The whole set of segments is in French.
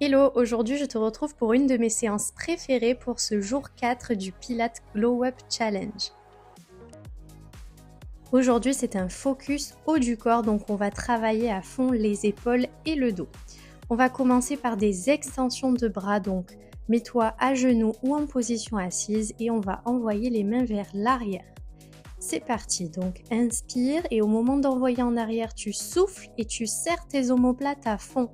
Hello, aujourd'hui je te retrouve pour une de mes séances préférées pour ce jour 4 du Pilates Glow Up Challenge. Aujourd'hui c'est un focus haut du corps, donc on va travailler à fond les épaules et le dos. On va commencer par des extensions de bras, donc mets-toi à genoux ou en position assise et on va envoyer les mains vers l'arrière. C'est parti, donc inspire et au moment d'envoyer en arrière, tu souffles et tu serres tes omoplates à fond.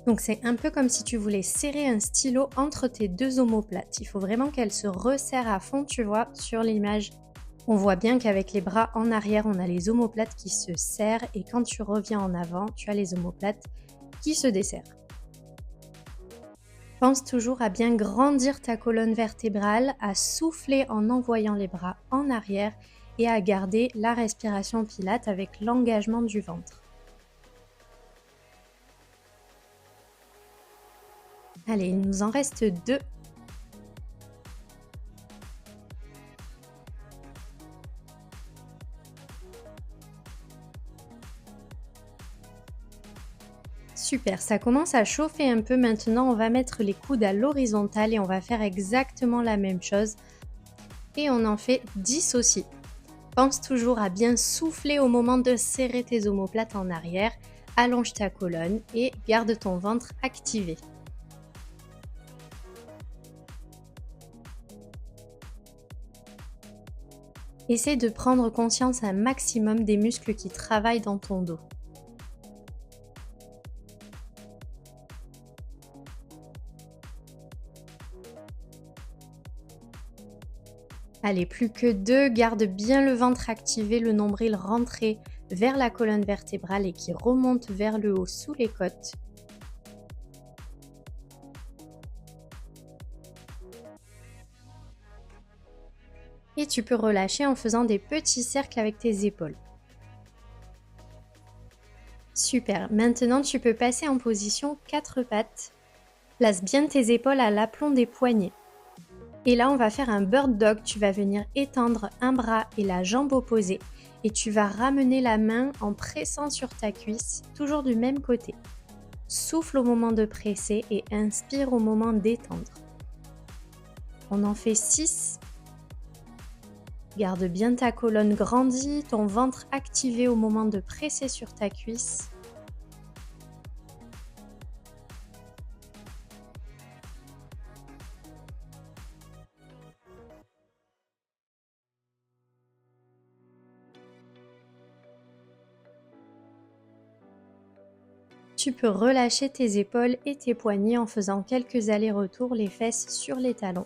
Donc c'est un peu comme si tu voulais serrer un stylo entre tes deux omoplates. Il faut vraiment qu'elles se resserrent à fond, tu vois, sur l'image. On voit bien qu'avec les bras en arrière, on a les omoplates qui se serrent et quand tu reviens en avant, tu as les omoplates qui se desserrent. Pense toujours à bien grandir ta colonne vertébrale, à souffler en envoyant les bras en arrière et à garder la respiration pilate avec l'engagement du ventre. Allez, il nous en reste 2. Super, ça commence à chauffer un peu. Maintenant, on va mettre les coudes à l'horizontale et on va faire exactement la même chose. Et on en fait 10 aussi. Pense toujours à bien souffler au moment de serrer tes omoplates en arrière. Allonge ta colonne et garde ton ventre activé. Essaie de prendre conscience un maximum des muscles qui travaillent dans ton dos. Allez, plus que 2, garde bien le ventre activé, le nombril rentré vers la colonne vertébrale et qui remonte vers le haut sous les côtes. Et tu peux relâcher en faisant des petits cercles avec tes épaules. Super, maintenant tu peux passer en position 4 pattes. Place bien tes épaules à l'aplomb des poignets. Et là on va faire un bird dog, tu vas venir étendre un bras et la jambe opposée. Et tu vas ramener la main en pressant sur ta cuisse, toujours du même côté. Souffle au moment de presser et inspire au moment d'étendre. On en fait 6. Garde bien ta colonne grandie, ton ventre activé au moment de presser sur ta cuisse. Tu peux relâcher tes épaules et tes poignets en faisant quelques allers-retours, les fesses sur les talons.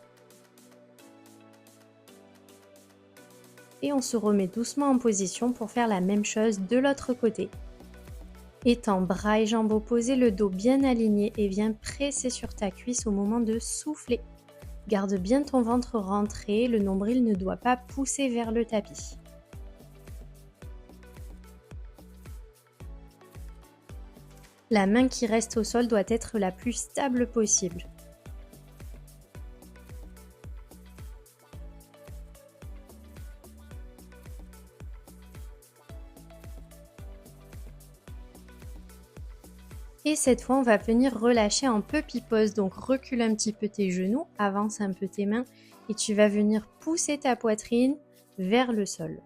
Et on se remet doucement en position pour faire la même chose de l'autre côté. Étends bras et jambes opposés, le dos bien aligné et viens presser sur ta cuisse au moment de souffler. Garde bien ton ventre rentré, le nombril ne doit pas pousser vers le tapis. La main qui reste au sol doit être la plus stable possible. Et cette fois, on va venir relâcher en puppy pose. Donc recule un petit peu tes genoux, avance un peu tes mains et tu vas venir pousser ta poitrine vers le sol.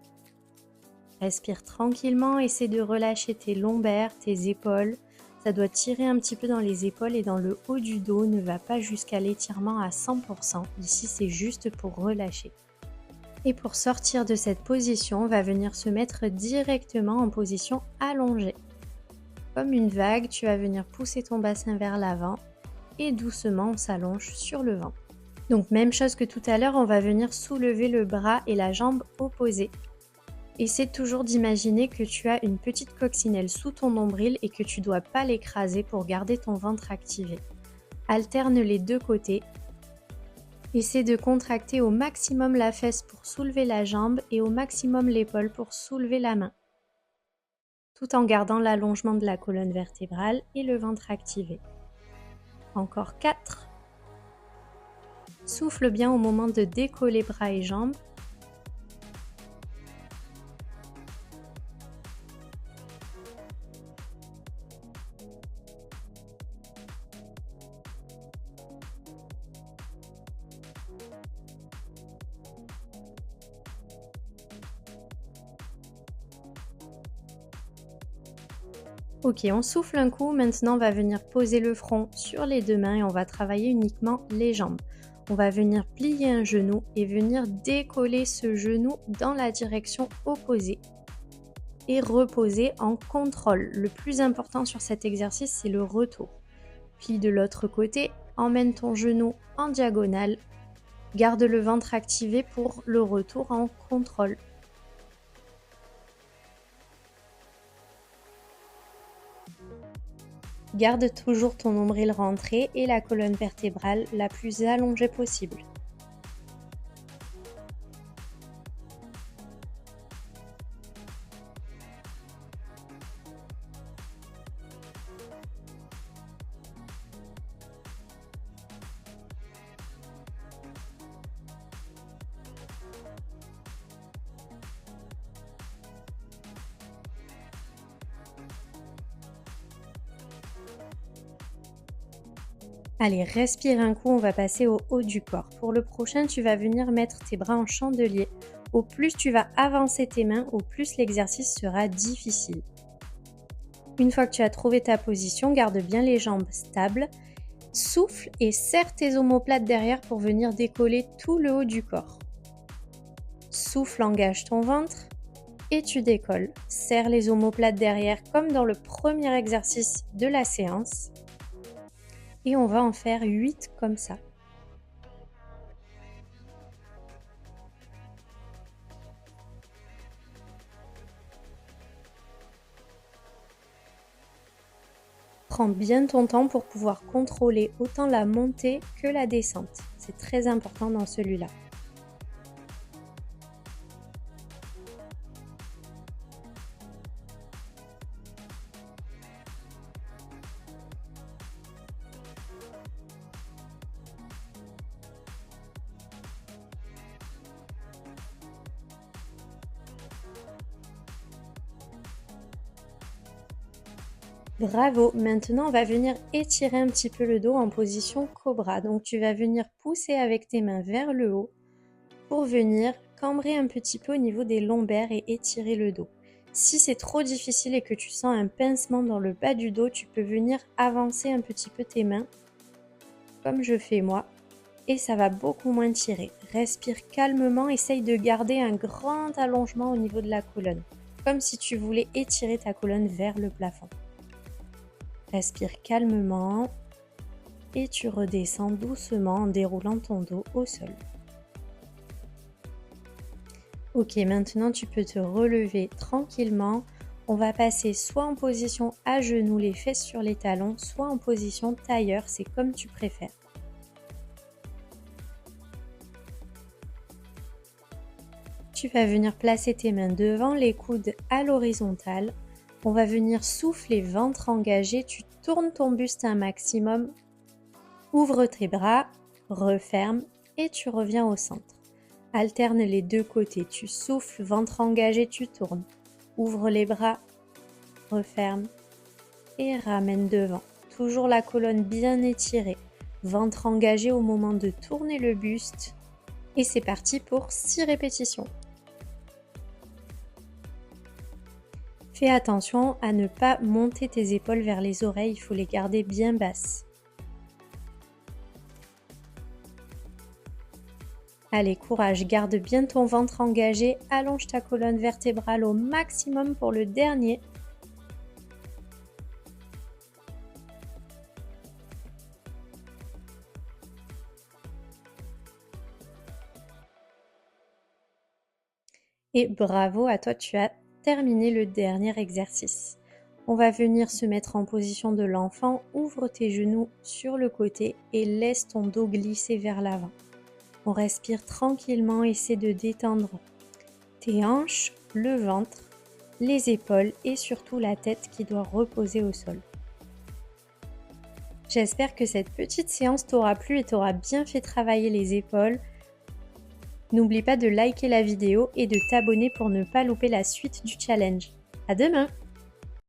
Respire tranquillement, essaie de relâcher tes lombaires, tes épaules. Ça doit tirer un petit peu dans les épaules et dans le haut du dos, ne va pas jusqu'à l'étirement à 100%. Ici, c'est juste pour relâcher. Et pour sortir de cette position, on va venir se mettre directement en position allongée. Comme une vague, tu vas venir pousser ton bassin vers l'avant et doucement on s'allonge sur le ventre. Donc même chose que tout à l'heure, on va venir soulever le bras et la jambe opposée. Essaie toujours d'imaginer que tu as une petite coccinelle sous ton nombril et que tu ne dois pas l'écraser pour garder ton ventre activé. Alterne les deux côtés. Essaie de contracter au maximum la fesse pour soulever la jambe et au maximum l'épaule pour soulever la main, tout en gardant l'allongement de la colonne vertébrale et le ventre activé. Encore 4. Souffle bien au moment de décoller bras et jambes. Ok, on souffle un coup, maintenant on va venir poser le front sur les deux mains et on va travailler uniquement les jambes. On va venir plier un genou et venir décoller ce genou dans la direction opposée et reposer en contrôle. Le plus important sur cet exercice, c'est le retour. Plie de l'autre côté, emmène ton genou en diagonale, garde le ventre activé pour le retour en contrôle. Garde toujours ton nombril rentré et la colonne vertébrale la plus allongée possible. Allez, respire un coup, on va passer au haut du corps. Pour le prochain, tu vas venir mettre tes bras en chandelier. Au plus tu vas avancer tes mains, au plus l'exercice sera difficile. Une fois que tu as trouvé ta position, garde bien les jambes stables. Souffle et serre tes omoplates derrière pour venir décoller tout le haut du corps. Souffle, engage ton ventre et tu décolles. Serre les omoplates derrière comme dans le premier exercice de la séance. Et on va en faire 8 comme ça. Prends bien ton temps pour pouvoir contrôler autant la montée que la descente. C'est très important dans celui-là. Bravo! Maintenant, on va venir étirer un petit peu le dos en position cobra. Donc, tu vas venir pousser avec tes mains vers le haut pour venir cambrer un petit peu au niveau des lombaires et étirer le dos. Si c'est trop difficile et que tu sens un pincement dans le bas du dos, tu peux venir avancer un petit peu tes mains, comme je fais moi, et ça va beaucoup moins tirer. Respire calmement, essaye de garder un grand allongement au niveau de la colonne, comme si tu voulais étirer ta colonne vers le plafond. Respire calmement et tu redescends doucement en déroulant ton dos au sol. Ok, maintenant tu peux te relever tranquillement. On va passer soit en position à genoux, les fesses sur les talons, soit en position tailleur, c'est comme tu préfères. Tu vas venir placer tes mains devant, les coudes à l'horizontale. On va venir souffler, ventre engagé, tu tournes ton buste un maximum, ouvre tes bras, referme et tu reviens au centre. Alterne les deux côtés, tu souffles, ventre engagé, tu tournes, ouvre les bras, referme et ramène devant. Toujours la colonne bien étirée, ventre engagé au moment de tourner le buste et c'est parti pour 6 répétitions. Fais attention à ne pas monter tes épaules vers les oreilles, il faut les garder bien basses. Allez, courage, garde bien ton ventre engagé, allonge ta colonne vertébrale au maximum pour le dernier. Et bravo à toi, tu as terminé le dernier exercice. On va venir se mettre en position de l'enfant, ouvre tes genoux sur le côté et laisse ton dos glisser vers l'avant. On respire tranquillement, essaie de détendre tes hanches, le ventre, les épaules et surtout la tête qui doit reposer au sol. J'espère que cette petite séance t'aura plu et t'aura bien fait travailler les épaules. N'oublie pas de liker la vidéo et de t'abonner pour ne pas louper la suite du challenge. À demain!